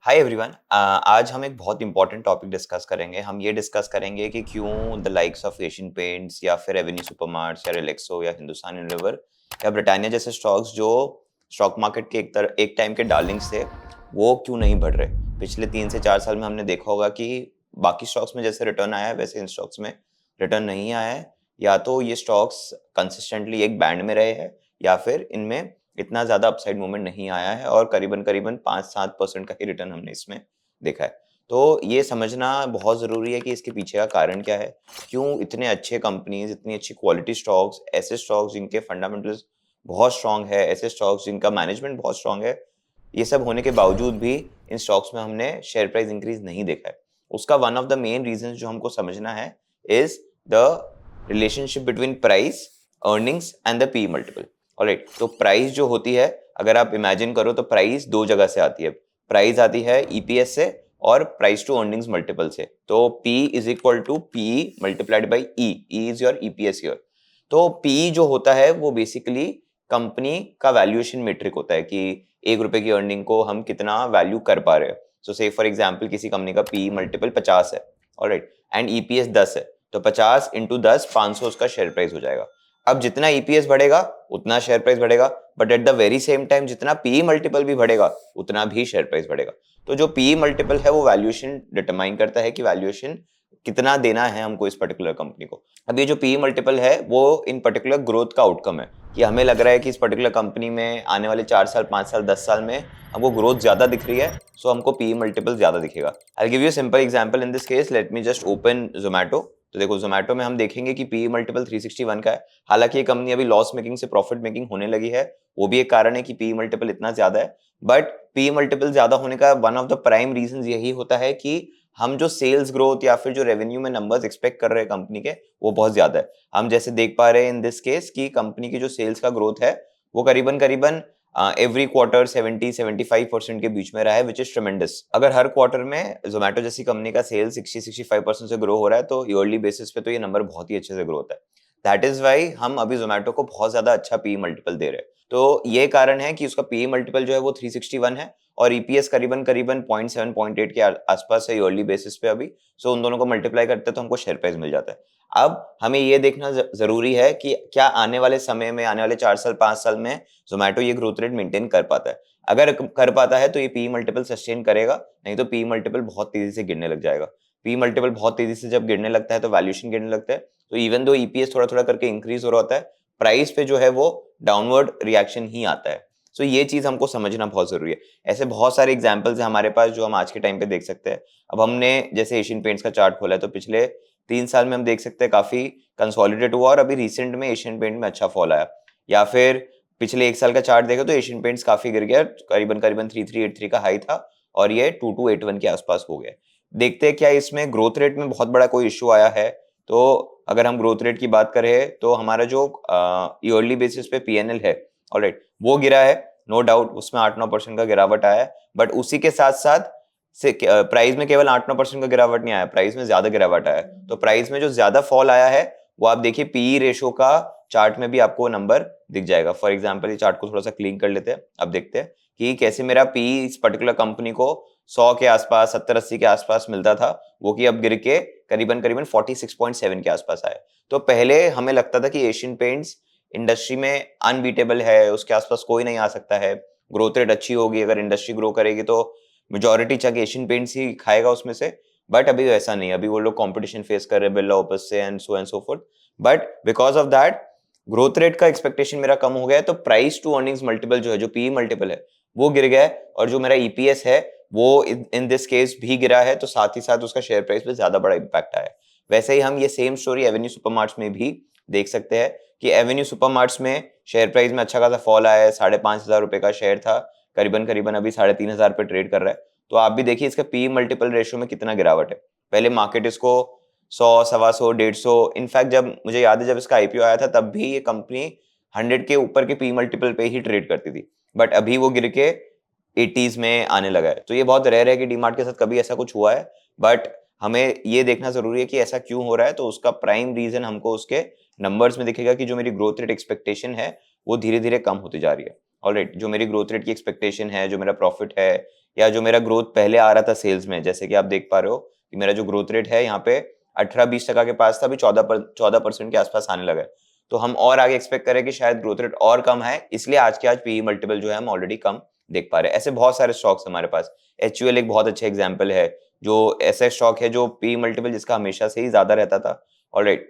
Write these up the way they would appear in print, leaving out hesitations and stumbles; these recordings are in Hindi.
Hi everyone. आज हम एक बहुत इंपॉर्टेंट टॉपिक डिस्कस करेंगे। हम ये डिस्कस करेंगे कि क्यों the likes of Asian paints या फिर एवेन्यू सुपरमार्ट्स या रिलैक्सो या हिंदुस्तान यूनिलीवर या ब्रिटानिया जैसे स्टॉक्स जो स्टॉक मार्केट के एक टाइम के डार्लिंग्स थे, वो क्यों नहीं बढ़ रहे। पिछले 3 से 4 साल में हमने देखा होगा कि बाकी स्टॉक्स में जैसे रिटर्न आया है वैसे इन स्टॉक्स में रिटर्न नहीं आया है। या तो ये स्टॉक्स कंसिस्टेंटली एक बैंड में रहे हैं या फिर इनमें इतना ज़्यादा अपसाइड मूवमेंट नहीं आया है और करीबन-करीबन 5-7% का ही रिटर्न हमने इसमें देखा है। तो ये समझना बहुत ज़रूरी है कि इसके पीछे का कारण क्या है? क्यों इतने अच्छे कंपनीज़, इतनी अच्छी क्वालिटी स्टॉक्स, ऐसे स्टॉक्स जिनके फंडामेंटल्स बहुत स्ट्रॉन्ग है, ऐसे स्टॉक्स जिनका मैनेजमेंट बहुत स्ट्रॉन्ग है, ये सब होने के बावजूद भी इन स्टॉक्स में हमने शेयर प्राइस इंक्रीज़ नहीं देखा है। उसका one of the main reasons जो हमको समझना है is the relationship between price, earnings and the P multiple. Alright, तो प्राइस जो होती है, अगर आप इमेजिन करो तो प्राइस दो जगह से आती है। प्राइस आती है ईपीएस से और प्राइस टू अर्निंग्स मल्टीपल से। तो P is equal to P multiplied by E is your EPS year. तो P जो होता है वो बेसिकली कंपनी का वैल्यूएशन मेट्रिक होता है कि 1 रुपए की अर्निंग को हम कितना वैल्यू कर पा रहे हैं। सो से फॉर एग्जाम्पल किसी कंपनी का P मल्टीपल 50 है, ऑलराइट, एंड ईपीएस 10 है, तो 50 इंटू 10 500 उसका शेयर प्राइस हो जाएगा। अब जितना ईपीएस बढ़ेगा उतना शेयर प्राइस बढ़ेगा, but at the very same time जितना पी मल्टीपल भी बढ़ेगा उतना भी शेयर प्राइस बढ़ेगा। तो जो पी मल्टीपल है वो वैल्यूएशन डिटरमाइन करता है कि वैल्यूएशन कितना देना है हमको इस पर्टिकुलर कंपनी को। अब ये जो पी मल्टीपल है वो इन पर्टिकुलर ग्रोथ का आउटकम है कि हमें लग रहा है कि इस पर्टिकुलर कंपनी में आने वाले 4 साल 5 साल 10 साल में हमको ग्रोथ ज्यादा दिख रही है, सो हमको पी मल्टीपल ज्यादा दिखेगा। I give you simple example in this case. Let me just open Zomato. तो देखो जोमैटो में हम देखेंगे कि पी मल्टीपल 361 का है। हालांकि ये कंपनी अभी लॉस मेकिंग से प्रॉफिट मेकिंग होने लगी है, वो भी एक कारण है कि पी मल्टीपल इतना ज्यादा है। बट पी मल्टीपल ज्यादा होने का one of the prime reasons यही होता है कि हम जो सेल्स ग्रोथ या फिर जो रेवेन्यू में नंबर्स एक्सपेक्ट कर रहे हैं कंपनी के, वो बहुत ज्यादा है। हम जैसे देख पा रहे हैं इन दिस केस कि कंपनी की जो सेल्स का ग्रोथ है वो करीबन करीबन एवरी क्वार्टर 70-75% के बीच में रहा है, विच इज ट्रेमेंडस। अगर हर क्वार्टर में जोमेटो जैसी कंपनी का सेल 60-65% से ग्रो हो रहा है तो ईयरली बेसिस पे तो ये नंबर बहुत ही अच्छे से ग्रो होता है। दैट इज वाई हम अभी जोमेटो को बहुत ज्यादा अच्छा पी मल्टीपल दे रहे हैं। तो ये कारण है कि उसका पी मल्टीपल जो है वो 361 है और ईपीएस करीबन करीबन 0.7 0.8 के आसपास है ईयरली बेसिस पे अभी। सो उन दोनों को मल्टीप्लाई करते हैं तो हमको शेयर प्राइस मिल जाता है। अब हमें ये देखना जरूरी है कि क्या आने वाले समय में, आने वाले 4 साल 5 साल में जोमेटो ये ग्रोथ रेट मेंटेन कर पाता है। अगर कर पाता है तो ये पी मल्टीपल सस्टेन करेगा, नहीं तो पी मल्टीपल बहुत तेजी से गिरने लग जाएगा। पी मल्टीपल बहुत तेजी से जब गिरने लगता है तो वैल्यूएशन गिरने लगता है। तो इवन दो ईपीएस थोड़ा थोड़ा करके इंक्रीज हो रहा होता है, प्राइस पे जो है वो डाउनवर्ड रिएक्शन ही आता है। सो ये चीज हमको समझना बहुत जरूरी है। ऐसे बहुत सारे एग्जांपल्स हैं हमारे पास जो हम आज के टाइम पे देख सकते हैं। अब हमने जैसे एशियन पेंट्स का चार्ट खोला है तो पिछले 3 साल में हम देख सकते हैं काफी कंसोलिडेट हुआ और अभी रिसेंट में एशियन पेंट में अच्छा फॉल आया। या फिर पिछले 1 साल का चार्ट देखो तो एशियन पेंट्स काफी गिर गया, करीबन करीबन 3383 का हाई था और ये 2281 के आसपास हो गया। देखते हैं क्या इसमें ग्रोथ रेट में बहुत बड़ा कोई इश्यू आया है। तो अगर हम ग्रोथ रेट की बात करें तो हमारा जो ईयरली बेसिस पे पीएनएल है, ऑलराइट, वो गिरा है, नो डाउट उसमें 8-9% का गिरावट आया है। बट उसी के साथ साथ से प्राइस में केवल 8-9% का गिरावट नहीं आया, प्राइस में ज्यादा गिरावट आया है। तो प्राइस में जो ज्यादा फॉल आया है वो आप देखिए पीई रेशो का चार्ट में भी आपको नंबर दिख जाएगा। फॉर एग्जांपल ये चार्ट को थोड़ा सा क्लीन कर लेते हैं। अब देखते हैं कि कैसे मेरा पीई इस पर्टिकुलर कंपनी को 100 के आसपास, 70-80 के आसपास मिलता था, वो कि अब गिर के करीबन करीबन 46.7 के आसपास आया। तो पहले हमें लगता था कि एशियन पेंट्स इंडस्ट्री में अनबीटेबल है, उसके आसपास कोई नहीं आ सकता है, ग्रोथ रेट अच्छी होगी, अगर इंडस्ट्री ग्रो करेगी तो मेजोरिटी चंक एशियन पेंट्स ही खाएगा उसमें से। बट अभी वैसा नहीं, अभी वो लोग कंपटीशन फेस कर रहे हैं बिरला ओपस से and so fourth. But because of that growth rate का एक्सपेक्टेशन मेरा कम हो गया है, तो प्राइस टू अर्निंग्स मल्टीपल जो है, जो पी मल्टीपल है, वो गिर गया है और जो मेरा ईपीएस है वो इन दिस केस भी गिरा है। तो साथ ही साथ उसका शेयर प्राइस पे ज्यादा बड़ा इंपैक्ट आया है। वैसे ही हम ये सेम स्टोरी एवेन्यू सुपरमार्ट्स में भी देख सकते हैं कि एवेन्यू सुपरमार्ट्स में शेयर प्राइस में अच्छा खासा फॉल आया है। 5,500 रुपए का शेयर था, करीबन करीबन अभी 3,500 पे ट्रेड कर रहा है। तो आप भी देखिए इसका पी मल्टीपल रेशियो में कितना गिरावट है। पहले मार्केट इसको 100, 125, 150, इनफैक्ट जब मुझे याद है जब इसका आईपीओ आया था तब भी ये कंपनी 100 के ऊपर के पी मल्टीपल पे ही ट्रेड करती थी। बट अभी वो गिर के 80s में आने लगा है। तो ये बहुत रेयर है कि डीमार्ट के साथ कभी ऐसा कुछ हुआ है। बट हमें ये देखना जरूरी है कि ऐसा क्यों हो रहा है। तो उसका प्राइम रीजन हमको उसके नंबर्स में दिखेगा कि जो मेरी ग्रोथ रेट एक्सपेक्टेशन है वो धीरे धीरे कम होती जा रही है। ऑलराइट, जो मेरी ग्रोथ रेट की एक्सपेक्टेशन है, जो मेरा प्रॉफिट है, या जो मेरा ग्रोथ पहले आ रहा था सेल्स में, जैसे कि आप देख पा रहे हो कि मेरा जो ग्रोथ रेट है यहाँ पे 18-20% के पास था, अभी 14% के आसपास आने लगा है। तो हम और आगे एक्सपेक्ट करें कि शायद ग्रोथ रेट और कम है, इसलिए आज के आज पीई मल्टीपल जो है हम ऑलरेडी कम देख पा रहे हैं। ऐसे बहुत सारे स्टॉक्स हमारे पास, एचयूएल एक बहुत अच्छा एग्जाम्पल है, जो ऐसा स्टॉक है जो पी मल्टीपल जिसका हमेशा से ही ज्यादा रहता था। ऑलराइट,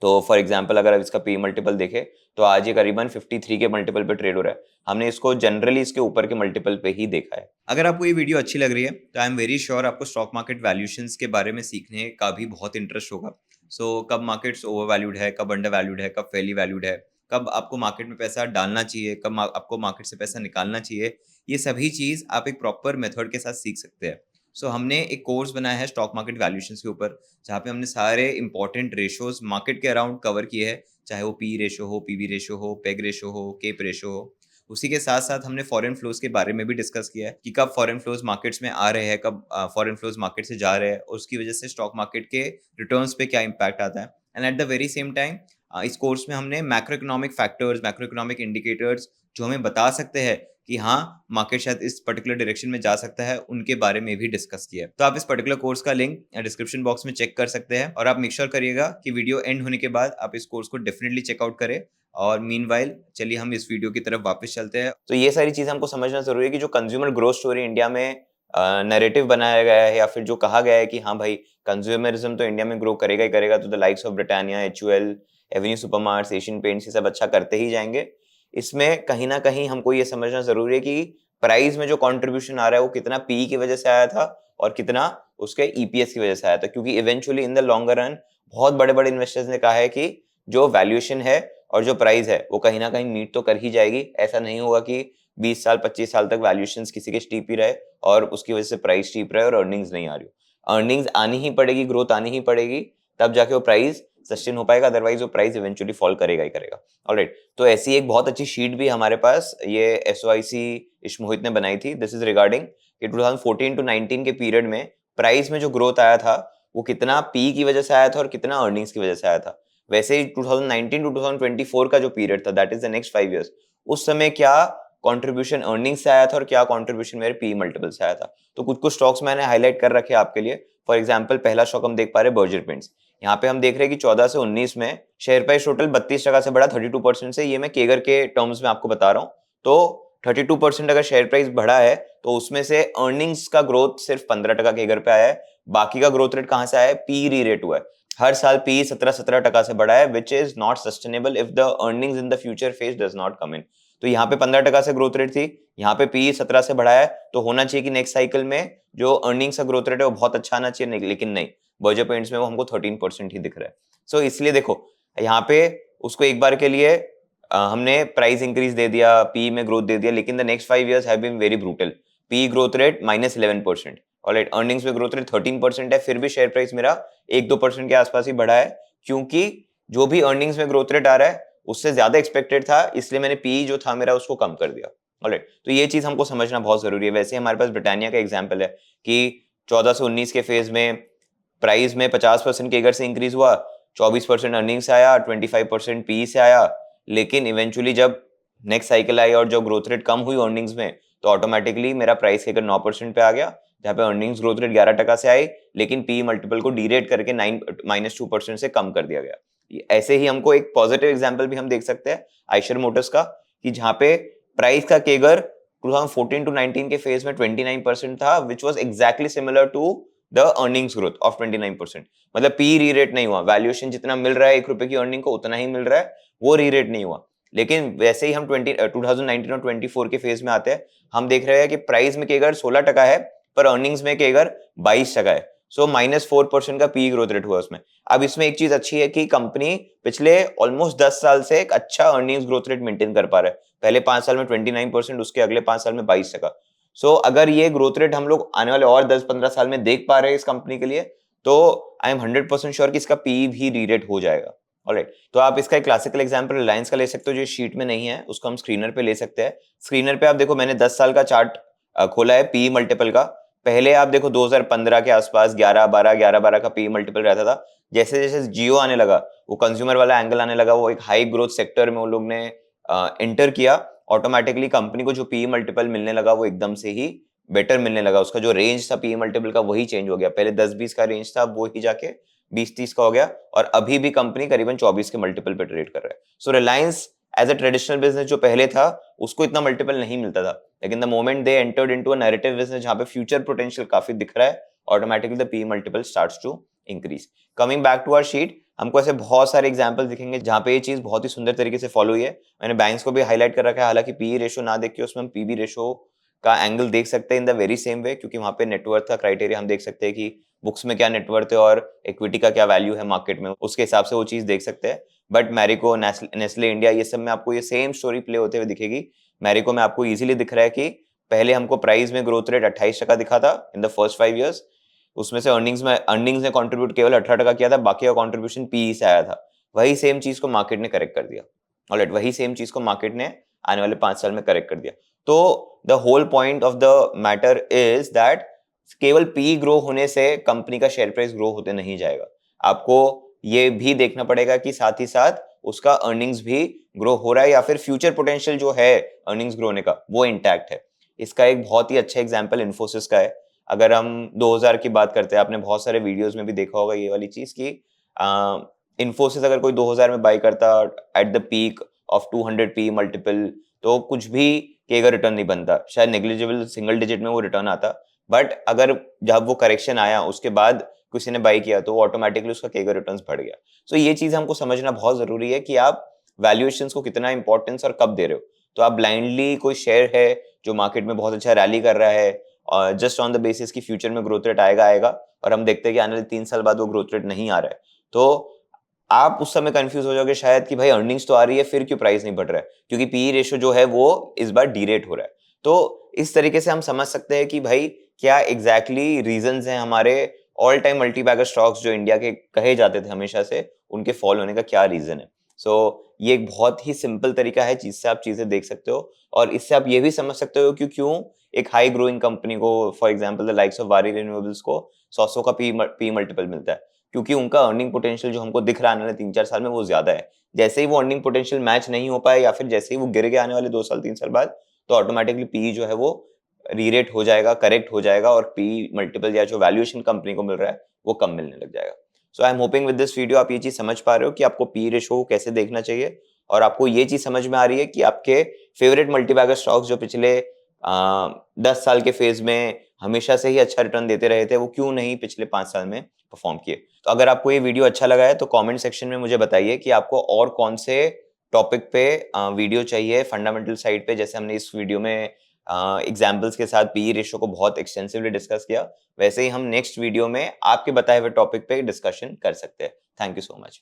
तो फॉर एग्जांपल अगर आप इसका पी मल्टीपल देखें तो आज ये करीबन 53 के मल्टीपल पे ट्रेड हो रहा है। हमने इसको जनरली इसके ऊपर के मल्टीपल पे ही देखा है। अगर आपको ये वीडियो अच्छी लग रही है तो आई एम वेरी श्योर आपको स्टॉक मार्केट वैल्यूएशंस के बारे में सीखने का भी बहुत इंटरेस्ट होगा। सो कब मार्केट्स ओवर वैल्यूड है, कब अंडर वैल्यूड है, कब फेली वैल्यूड है, कब आपको मार्केट में पैसा डालना चाहिए, कब आपको मार्केट से पैसा निकालना चाहिए, ये सभी चीज आप एक प्रॉपर मेथड के साथ सीख सकते हैं। सो हमने एक कोर्स बनाया है स्टॉक मार्केट वैल्यूएशंस के ऊपर, जहाँ पे हमने सारे इंपॉर्टेंट रेशोज मार्केट के अराउंड कवर किए हैं, चाहे वो पी रेशो हो, पीवी रेशो हो, पेग रेशो हो, केप रेशो हो। उसी के साथ साथ हमने फॉरेन फ्लोज के बारे में भी डिस्कस किया है कि कब फॉरेन फ्लोज मार्केट्स में आ रहे हैं, कब फॉरेन फ्लोज मार्केट से जा रहे हैं, और उसकी वजह से स्टॉक मार्केट के रिटर्न्स पे क्या इम्पैक्ट आता है। And at the very same time इस कोर्स में हमने macro economic factors, macro economic indicators जो हमें बता सकते हैं कि हाँ मार्केट शायद इस पर्टिकुलर डायरेक्शन में जा सकता है, उनके बारे में भी डिस्कस किया है। तो आप इस पर्टिकुलर कोर्स का लिंक डिस्क्रिप्शन बॉक्स में चेक कर सकते हैं, और आप मेक श्योर करिएगा कि वीडियो एंड होने के बाद आप इस कोर्स को डेफिनेटली चेकआउट करें। और मीनवाइल चलिए हम इस वीडियो की तरफ वापस चलते हैं। तो ये सारी चीजें हमको समझना जरूरी है कि जो कंज्यूमर ग्रोथ स्टोरी इंडिया में नैरेटिव बनाया गया है, या फिर जो कहा गया है कि हाँ भाई कंज्यूमरिज्म तो इंडिया में ग्रो करेगा ही करेगा, तो the likes of Britannia, HUL, Avenue Supermarts, Asian paints, ये सब अच्छा करते ही जाएंगे। इसमें कहीं ना कहीं हमको ये समझना जरूरी है कि प्राइस में जो कंट्रीब्यूशन आ रहा है वो कितना पी की वजह से आया था और कितना उसके ईपीएस की वजह से आया था, क्योंकि eventually in the longer run बहुत बड़े बड़े इन्वेस्टर्स ने कहा है कि जो वैल्यूएशन है और जो प्राइस है वो कहीं ना कहीं मीट तो कर ही जाएगी। ऐसा नहीं होगा कि 20 साल 25 साल तक वैल्यूएशन किसी के स्टीप ही रहे और उसकी वजह से प्राइस स्टीप रहे और अर्निंग्स नहीं आ रही हो। अर्निंग्स आनी ही पड़ेगी, ग्रोथ आनी ही पड़ेगी, तब जाके वो प्राइस सस्टेन हो पाएगा, अदरवाइज वो प्राइस इवेंचुअली फॉल करेगा ही करेगा। ऑलराइट, तो ऐसी एक बहुत अच्छी शीट भी हमारे पास ये एसओआईसी इश्मोहित ने बनाई थी। दिस इज रिगार्डिंग कि 2014 टू 19 के पीरियड में प्राइस में जो ग्रोथ आया था वो कितना पी की वजह से आया था और कितना अर्निंग्स की वजह से आया था। वैसे ही 2019 टू 2024 का जो पीरियड था, that is the next 5 years, उस समय क्या कंट्रीब्यूशन अर्निंग्स से आया था और क्या कंट्रीब्यूशन मेरे पी मल्टीपल से आया था। तो कुछ कुछ स्टॉक्स मैंने हाईलाइट कर रखे आपके लिए। फॉर एग्जांपल पहला स्टॉक हम देख पा रहे हैं बर्जर पेंट्स। यहाँ पे हम देख रहे हैं कि 14 से 19 में शेयर प्राइस टोटल 32% से बढ़ा, 32% से। ये मैं केगर के टर्म्स में आपको बता रहा हूँ। तो 32% अगर शेयर प्राइस बढ़ा है तो उसमें से अर्निंग्स का ग्रोथ सिर्फ 15% केगर पे आया है। बाकी का ग्रोथ रेट कहां से आया है? पी री रेट हुआ है। हर साल पी 17% से बढ़ा है, which is not sustainable if the earnings in the future phase does not come in. तो यहाँ पे 15% से ग्रोथ रेट थी, यहाँ पे पी 17 से बढ़ा है, तो होना चाहिए कि नेक्स्ट साइकिल में जो अर्निंग्स का ग्रोथ रेट है वो बहुत अच्छा आना चाहिए, लेकिन नहीं, बर्जर पेंट्स में वो हमको 13% ही दिख रहा है। सो इसलिए देखो यहाँ पे उसको एक बार के लिए हमने प्राइस इंक्रीज दे दिया, पी में ग्रोथ दे दिया, लेकिन the next 5 years have been very brutal. P growth rate -11%, alright, earnings में ग्रोथ रेट 13% है, फिर भी शेयर प्राइस मेरा 1-2% के आसपास ही बढ़ा है, क्योंकि जो भी अर्निंग्स में ग्रोथ रेट आ रहा है उससे ज्यादा एक्सपेक्टेड था, इसलिए मैंने पी जो था मेरा उसको कम कर दिया। ऑलराइट, तो ये चीज हमको समझना बहुत जरूरी है। वैसे हमारे पास ब्रिटानिया का एग्जाम्पल है कि 14 से 19 के फेज में प्राइस में 50% केगर से इंक्रीज हुआ, 24% अर्निंग्स आया, 25% पी से आया, लेकिन इवेंचुअली जब नेक्स्ट साइकिल आई और जो ग्रोथ रेट कम हुई अर्निंग्स में, तो ऑटोमेटिकली मेरा प्राइस केगर 9% पे आ गया, जहाँ पे अर्निंग्स ग्रोथ रेट 11% से आई, लेकिन पी मल्टीपल को डीरेट करके -2% से कम कर दिया गया। ऐसे ही हमको एक पॉजिटिव एग्जांपल भी हम देख सकते हैं आइशर मोटर्स का, कि जहाँ पे प्राइस का केगर 2014 टू 19 के फेज में 29% था, which was exactly similar to the earnings growth of 29%। मतलब पी री रेट नहीं हुआ, वैल्यूएशन जितना मिल रहा है 1 रुपए की अर्निंग को उतना ही मिल रहा है, वो री रेट नहीं हुआ। लेकिन वैसे ही हम 2019 और 24 के फेज में आते हैं, हम देख रहे हैं कि प्राइस में केगर 16% है पर अर्निंग्स में केगर 22% है। सो -4% का पी ग्रोथ रेट हुआ उसमें। अब इसमें एक चीज अच्छी है कि कंपनी पिछले ऑलमोस्ट 10 साल से एक अच्छा अर्निंग्स ग्रोथ रेट मेंटेन कर पा रहा है। पहले 5 साल में 29%, उसके अगले 5 साल में 22%। सो अगर ये ग्रोथ रेट हम लोग आने वाले और 10-15 साल में देख पा रहे हैं इस कंपनी के लिए, तो आई एम 100% श्योर कि इसका पी भी रीरेट हो जाएगा। ऑलराइट, तो आप इसका एक क्लासिकल एग्जांपल रिलायंस का ले सकते हो, जो शीट में नहीं है, उसको हम स्क्रीनर पे ले सकते हैं। स्क्रीनर पे आप देखो, मैंने 10 साल का चार्ट खोला है पी मल्टीपल का। पहले आप देखो 2015 के आसपास 11-12 का पी मल्टीपल रहता था। जैसे जैसे जियो आने लगा, वो कंज्यूमर वाला एंगल आने लगा, वो एक हाई ग्रोथ सेक्टर में वो लोग ने एंटर किया, ऑटोमेटिकली कंपनी को जो पीई मल्टीपल मिलने लगा वो एकदम से ही बेटर मिलने लगा। उसका जो रेंज था पीई मल्टीपल का वही चेंज हो गया। पहले 10-20 का रेंज था, वो ही जाके 20-30 का हो गया और अभी भी कंपनी करीबन 24 के मल्टीपल पे ट्रेड कर रहा है। So Reliance as a traditional business जो पहले था उसको इतना मल्टीपल नहीं मिलता था, लेकिन the moment they entered into a narrative business जहां पे फ्यूचर पोटेंशियल काफी दिख रहा है, automatically the PE multiple starts to increase. Coming back to our sheet, हमको ऐसे बहुत सारे एग्जांपल दिखेंगे जहां पे ये चीज बहुत ही सुंदर तरीके से फॉलो हुई है। मैंने बैंक्स को भी हाईलाइट कर रखा है, हालांकि पीई रेशियो ना देख के उसमें हम पीबी रेशियो का एंगल देख सकते हैं in the very same way, क्योंकि वहां पे नेटवर्थ का क्राइटेरिया हम देख सकते हैं कि बुक्स में क्या नेटवर्थ है और इक्विटी का क्या वैल्यू है मार्केट में, उसके हिसाब से वो चीज देख सकते हैं। बट मैरिको, नेस्ले इंडिया, ये सब में आपको ये सेम स्टोरी प्ले होते हुए दिखेगी। मैरिको में आपको इजीली दिख रहा है कि पहले हमको प्राइस में ग्रोथ रेट 28% दिखा था इन द फर्स्ट 5 इयर्स, उसमें से अर्निंग्स ने कंट्रीब्यूट केवल 18% किया था, बाकी का कंट्रीब्यूशन पीई से आया था। वही सेम चीज को मार्केट ने करेक्ट कर दिया। ऑलराइट, वही सेम चीज को मार्केट ने आने वाले 5 साल में करेक्ट कर दिया। तो the whole point of the matter is that केवल पी ग्रो होने से कंपनी का शेयर प्राइस ग्रो होते नहीं जाएगा। आपको ये भी देखना पड़ेगा कि साथ ही साथ उसका अर्निंग्स भी ग्रो हो रहा है या फिर फ्यूचर पोटेंशियल जो है अर्निंग्स ग्रो होने का वो इंटैक्ट है। इसका एक बहुत ही अच्छा एग्जांपल इन्फोसिस का है। अगर हम 2000 की बात करते हैं, आपने बहुत सारे वीडियोस में भी देखा होगा ये वाली चीज कि इन्फोसिस अगर कोई 2000 में बाई करता at the peak of 200 P multiple, तो कुछ भी केगा रिटर्न नहीं बनता, शायद नेग्लिजिबल सिंगल डिजिट में वो रिटर्न आता। बट अगर जब वो करेक्शन आया उसके बाद किसी ने बाई किया तो ऑटोमेटिकली उसका केगा रिटर्न्स बढ़ गया। सो ये चीज हमको समझना बहुत जरूरी है कि आप वैल्यूएशंस को कितना इंपॉर्टेंस और कब दे रहे हो। तो आप ब्लाइंडली कोई शेयर है जो मार्केट में बहुत अच्छा रैली कर रहा है और जस्ट ऑन द बेसिस की फ्यूचर में ग्रोथ रेट आएगा आएगा और हम देखते हैं कि आने वाले 3 साल बाद वो ग्रोथ रेट नहीं आ रहा है, तो आप उस समय कंफ्यूज हो जाओगे शायद कि भाई अर्निंग्स तो आ रही है फिर क्यों प्राइस नहीं बढ़ रहा है, क्योंकि पीई रेशियो जो है वो इस बार डीरेट हो रहा है। तो इस तरीके से हम समझ सकते हैं कि भाई क्या एग्जैक्टली रीजंस हैं हमारे ऑल टाइम मल्टीबैगर स्टॉक्स जो इंडिया के कहे जाते थे हमेशा से, उनके फॉल होने का क्या रीजन है। सो ये एक बहुत ही सिंपल तरीका है जिससे आप चीजें देख सकते हो और इससे आप ये भी समझ सकते हो कि क्यों एक हाई ग्रोइंग कंपनी को, for example the likes of वारी रिन्यूएबल्स को 100 का पी मल्टीपल मिलता है, क्योंकि उनका अर्निंग पोटेंशियल जो हमको दिख रहा है आने वाले 3-4 साल में वो ज्यादा है। जैसे ही वो अर्निंग पोटेंशियल मैच नहीं हो पाए या फिर जैसे ही वो गिर गया आने वाले 2 साल 3 साल बाद, तो ऑटोमेटिकली पी जो है वो रीरेट हो जाएगा, करेक्ट हो जाएगा और पी मल्टीपल या जो वैल्यूएशन कंपनी को मिल रहा है वो कम मिलने लग जाएगा। So I am hoping with this video आप ये चीज समझ पा रहे हो कि आपको पी रेशो कैसे देखना चाहिए और आपको ये चीज समझ में आ रही है कि आपके फेवरेट मल्टीबैगर स्टॉक्स जो पिछले 10 साल के फेज में हमेशा से ही अच्छा रिटर्न देते रहे थे वो क्यों नहीं पिछले 5 साल में परफॉर्म किए। तो अगर आपको ये वीडियो अच्छा लगा है तो कमेंट सेक्शन में मुझे बताइए कि आपको और कौन से टॉपिक पे वीडियो चाहिए फंडामेंटल साइड पे, जैसे हमने इस वीडियो में एग्जांपल्स के साथ पीई रेशियो को बहुत एक्सटेंसिवली डिस्कस किया, वैसे ही हम नेक्स्ट वीडियो में आपके बताए हुए टॉपिक पे डिस्कशन कर सकते हैं। Thank you so much.